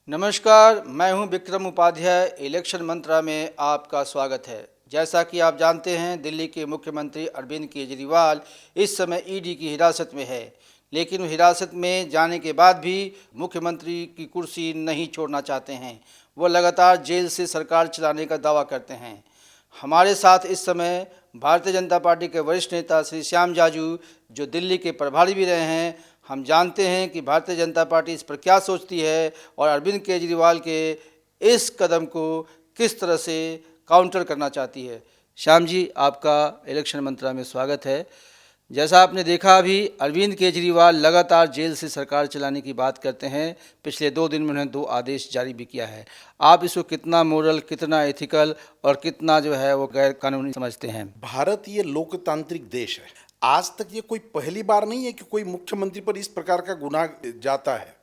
नमस्कार, मैं हूं विक्रम उपाध्याय। इलेक्शन मंत्रा में आपका स्वागत है। जैसा कि आप जानते हैं, दिल्ली के मुख्यमंत्री अरविंद केजरीवाल इस समय ईडी की हिरासत में है, लेकिन वो हिरासत में जाने के बाद भी मुख्यमंत्री की कुर्सी नहीं छोड़ना चाहते हैं। वो लगातार जेल से सरकार चलाने का दावा करते हैं। हमारे साथ इस समय भारतीय जनता पार्टी के वरिष्ठ नेता श्री श्याम जाजू, जो दिल्ली के प्रभारी भी रहे हैं। हम जानते हैं कि भारतीय जनता पार्टी इस पर क्या सोचती है और अरविंद केजरीवाल के इस कदम को किस तरह से काउंटर करना चाहती है। श्याम जी, आपका इलेक्शन मंत्रा में स्वागत है। जैसा आपने देखा, अभी अरविंद केजरीवाल लगातार जेल से सरकार चलाने की बात करते हैं। पिछले 2 दिन में उन्होंने 2 आदेश जारी भी किया है। आप इसको कितना मोरल, कितना एथिकल और कितना जो है वो गैर कानूनी समझते हैं? भारत ये लोकतांत्रिक देश है। आज तक ये कोई पहली बार नहीं है कि कोई मुख्यमंत्री पर इस प्रकार का गुनाह जाता है।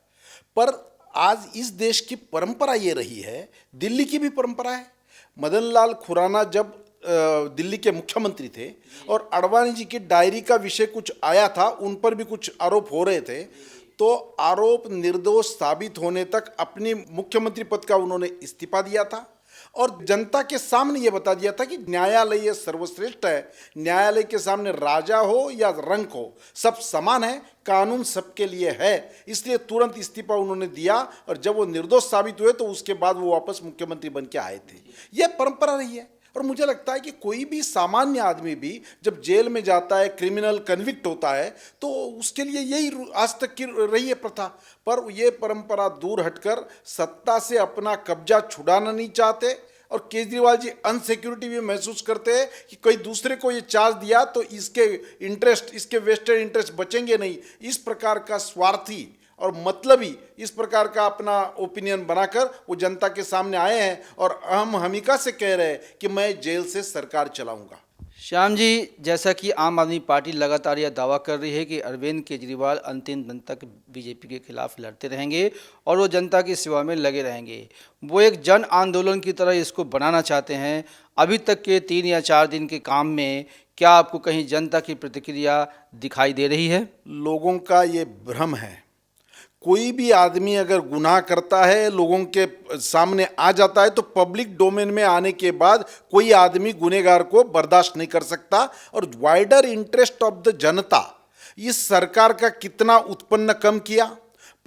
पर आज इस देश की परंपरा ये रही है, दिल्ली की भी परंपरा है। मदन लाल खुराना जब दिल्ली के मुख्यमंत्री थे और अडवाणी जी की डायरी का विषय कुछ आया था, उन पर भी कुछ आरोप हो रहे थे, तो आरोप निर्दोष साबित होने तक अपने मुख्यमंत्री पद का उन्होंने इस्तीफा दिया था और जनता के सामने ये बता दिया था कि न्यायालय ये सर्वश्रेष्ठ है। न्यायालय के सामने राजा हो या रंक हो, सब समान है, कानून सबके लिए है। इसलिए तुरंत इस्तीफा उन्होंने दिया और जब वो निर्दोष साबित हुए तो उसके बाद वो वापस मुख्यमंत्री बन के आए थे। यह परंपरा रही है और मुझे लगता है कि कोई भी सामान्य आदमी भी जब जेल में जाता है, क्रिमिनल कन्विक्ट होता है, तो उसके लिए यही आज तक की रही है प्रथा। पर ये परंपरा दूर हटकर सत्ता से अपना कब्जा छुड़ाना नहीं चाहते और केजरीवाल जी अनसिक्योरिटी भी महसूस करते हैं कि कोई दूसरे को ये चार्ज दिया तो इसके इंटरेस्ट, इसके वेस्टेड इंटरेस्ट बचेंगे नहीं। इस प्रकार का स्वार्थी और मतलबी इस प्रकार का अपना ओपिनियन बनाकर वो जनता के सामने आए हैं और हमीका से कह रहे हैं कि मैं जेल से सरकार चलाऊंगा। श्याम जी, जैसा कि आम आदमी पार्टी लगातार यह दावा कर रही है कि अरविंद केजरीवाल अंतिम दिन तक बीजेपी के खिलाफ लड़ते रहेंगे और वो जनता की सेवा में लगे रहेंगे। वो एक जन आंदोलन की तरह इसको बनाना चाहते हैं। अभी तक के 3 या 4 दिन के काम में क्या आपको कहीं जनता की प्रतिक्रिया दिखाई दे रही है? लोगों का ये भ्रम है। कोई भी आदमी अगर गुनाह करता है, लोगों के सामने आ जाता है, तो पब्लिक डोमेन में आने के बाद कोई आदमी गुनहगार को बर्दाश्त नहीं कर सकता। और वाइडर इंटरेस्ट ऑफ द जनता इस सरकार का कितना उत्पन्न कम किया,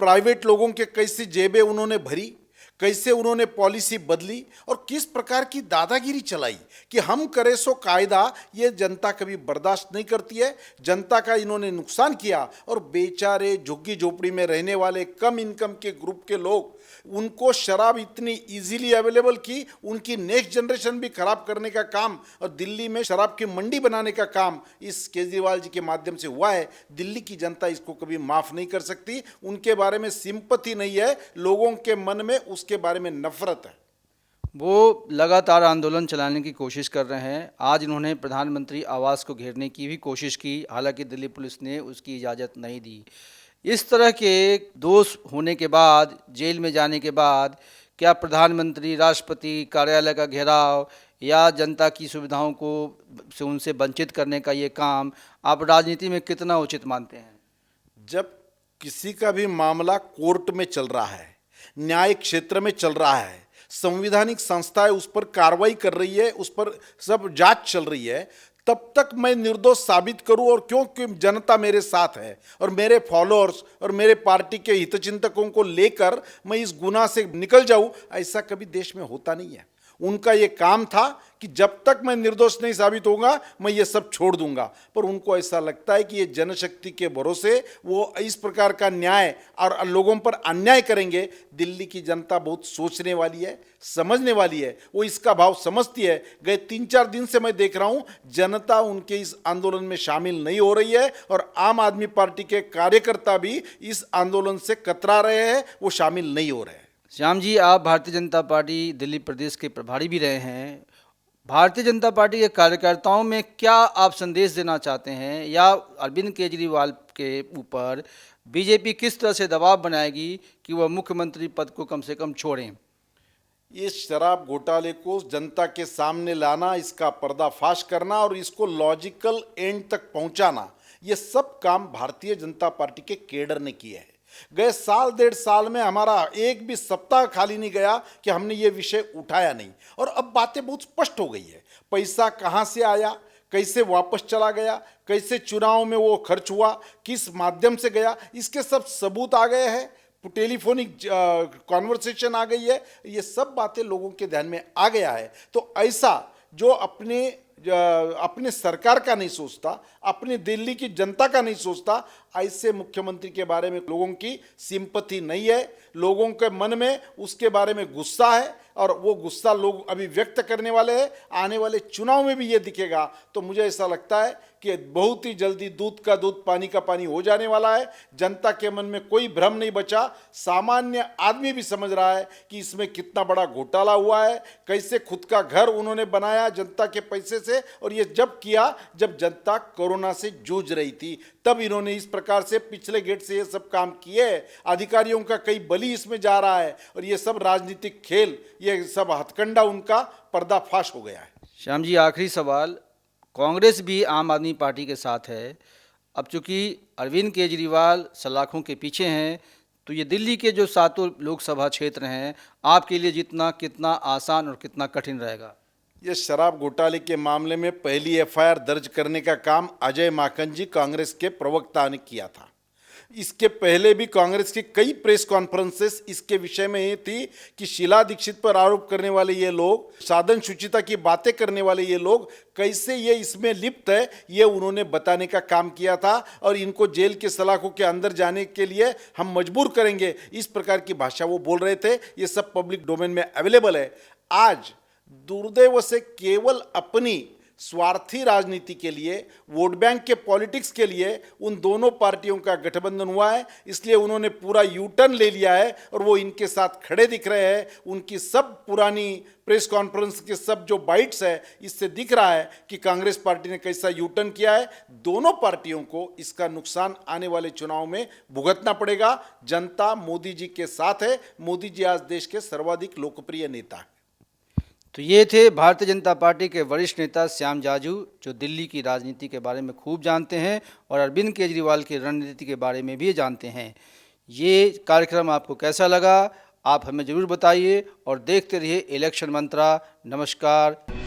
प्राइवेट लोगों के कैसी जेबें उन्होंने भरी, कैसे उन्होंने पॉलिसी बदली और किस प्रकार की दादागिरी चलाई कि हम करें सो कायदा, ये जनता कभी बर्दाश्त नहीं करती है। जनता का इन्होंने नुकसान किया और बेचारे झुग्गी झोपड़ी में रहने वाले कम इनकम के ग्रुप के लोग, उनको शराब इतनी इजीली अवेलेबल की, उनकी नेक्स्ट जनरेशन भी खराब करने का काम और दिल्ली में शराब की मंडी बनाने का काम इस केजरीवाल जी के माध्यम से हुआ है। दिल्ली की जनता इसको कभी माफ नहीं कर सकती। उनके बारे में सिंपैथी नहीं है, लोगों के मन में उसके बारे में नफरत है। वो लगातार आंदोलन चलाने की कोशिश कर रहे हैं। आज इन्होंने प्रधानमंत्री आवास को घेरने की भी कोशिश की, हालांकि दिल्ली पुलिस ने उसकी इजाज़त नहीं दी। इस तरह के दोष होने के बाद, जेल में जाने के बाद, क्या प्रधानमंत्री, राष्ट्रपति कार्यालय का घेराव या जनता की सुविधाओं को से उनसे वंचित करने का ये काम आप राजनीति में कितना उचित मानते हैं? जब किसी का भी मामला कोर्ट में चल रहा है, न्यायिक क्षेत्र में चल रहा है, संवैधानिक संस्थाएं उस पर कार्रवाई कर रही है, उस पर सब जांच चल रही है, तब तक मैं निर्दोष साबित करूं और क्योंकि जनता मेरे साथ है और मेरे फॉलोअर्स और मेरे पार्टी के हितचिंतकों को लेकर मैं इस गुनाह से निकल जाऊं, ऐसा कभी देश में होता नहीं है। उनका ये काम था कि जब तक मैं निर्दोष नहीं साबित होऊंगा मैं ये सब छोड़ दूंगा। पर उनको ऐसा लगता है कि ये जनशक्ति के भरोसे वो इस प्रकार का न्याय और लोगों पर अन्याय करेंगे। दिल्ली की जनता बहुत सोचने वाली है, समझने वाली है, वो इसका भाव समझती है। गए 3-4 दिन से मैं देख रहा हूं जनता उनके इस आंदोलन में शामिल नहीं हो रही है और आम आदमी पार्टी के कार्यकर्ता भी इस आंदोलन से कतरा रहे हैं, वो शामिल नहीं हो रहे हैं। श्याम जी, आप भारतीय जनता पार्टी दिल्ली प्रदेश के प्रभारी भी रहे हैं। भारतीय जनता पार्टी के कार्यकर्ताओं में क्या आप संदेश देना चाहते हैं, या अरविंद केजरीवाल के ऊपर बीजेपी किस तरह से दबाव बनाएगी कि वह मुख्यमंत्री पद को कम से कम छोड़ें? इस शराब घोटाले को जनता के सामने लाना, इसका पर्दाफाश करना और इसको लॉजिकल एंड तक पहुंचाना, ये सब काम भारतीय जनता पार्टी के केडर ने किए हैं। गए साल 1.5 साल में हमारा एक भी सप्ताह खाली नहीं गया कि हमने ये विषय उठाया नहीं। और अब बातें बहुत स्पष्ट हो गई है। पैसा कहाँ से आया, कैसे वापस चला गया, कैसे चुनाव में वो खर्च हुआ, किस माध्यम से गया, इसके सब सबूत आ गए हैं। टेलीफोनिक कॉन्वर्सेशन आ गई है। ये सब बातें लोगों के ध्यान में आ गया है। तो ऐसा जो अपने सरकार का नहीं सोचता, अपनी दिल्ली की जनता का नहीं सोचता, ऐसे मुख्यमंत्री के बारे में लोगों की सिंपैथी नहीं है। लोगों के मन में उसके बारे में गुस्सा है और वो गुस्सा लोग अभी व्यक्त करने वाले हैं। आने वाले चुनाव में भी ये दिखेगा। तो मुझे ऐसा लगता है कि बहुत ही जल्दी दूध का दूध पानी का पानी हो जाने वाला है। जनता के मन में कोई भ्रम नहीं बचा। सामान्य आदमी भी समझ रहा है कि इसमें कितना बड़ा घोटाला हुआ है, कैसे खुद का घर उन्होंने बनाया जनता के पैसे से। और ये जब किया जब जनता कोरोना से जूझ रही थी, तब इन्होंने इस प्रकार से पिछले गेट से ये सब काम किए। अधिकारियों का कई बली इसमें जा रहा है और ये सब राजनीतिक खेल, ये सब हथकंडा उनका पर्दाफाश हो गया है। श्याम जी, आखिरी सवाल, कांग्रेस भी आम आदमी पार्टी के साथ है। अब चूंकि अरविंद केजरीवाल सलाखों के पीछे हैं, तो ये दिल्ली के जो 7 लोकसभा क्षेत्र हैं, आपके लिए जीतना कितना आसान और कितना कठिन रहेगा? ये शराब घोटाले के मामले में पहली एफआईआर दर्ज करने का काम अजय माकन जी, कांग्रेस के प्रवक्ता, ने किया था। इसके पहले भी कांग्रेस की कई प्रेस कॉन्फ्रेंसेस इसके विषय में ये थी कि शीला दीक्षित पर आरोप करने वाले ये लोग, साधन शुचिता की बातें करने वाले ये लोग, कैसे ये इसमें लिप्त है, ये उन्होंने बताने का काम किया था। और इनको जेल के सलाखों के अंदर जाने के लिए हम मजबूर करेंगे, इस प्रकार की भाषा वो बोल रहे थे। ये सब पब्लिक डोमेन में अवेलेबल है। आज दुर्दैव से केवल अपनी स्वार्थी राजनीति के लिए, वोट बैंक के पॉलिटिक्स के लिए उन दोनों पार्टियों का गठबंधन हुआ है। इसलिए उन्होंने पूरा यू टर्न ले लिया है और वो इनके साथ खड़े दिख रहे हैं। उनकी सब पुरानी प्रेस कॉन्फ्रेंस के सब जो बाइट्स है, इससे दिख रहा है कि कांग्रेस पार्टी ने कैसा यू टर्न किया है। दोनों पार्टियों को इसका नुकसान आने वाले चुनाव में भुगतना पड़ेगा। जनता मोदी जी के साथ है। मोदी जी आज देश के सर्वाधिक लोकप्रिय नेता हैं। तो ये थे भारतीय जनता पार्टी के वरिष्ठ नेता श्याम जाजू, जो दिल्ली की राजनीति के बारे में खूब जानते हैं और अरविंद केजरीवाल की रणनीति के बारे में भी जानते हैं। ये कार्यक्रम आपको कैसा लगा, आप हमें ज़रूर बताइए और देखते रहिए इलेक्शन मंत्रा। नमस्कार।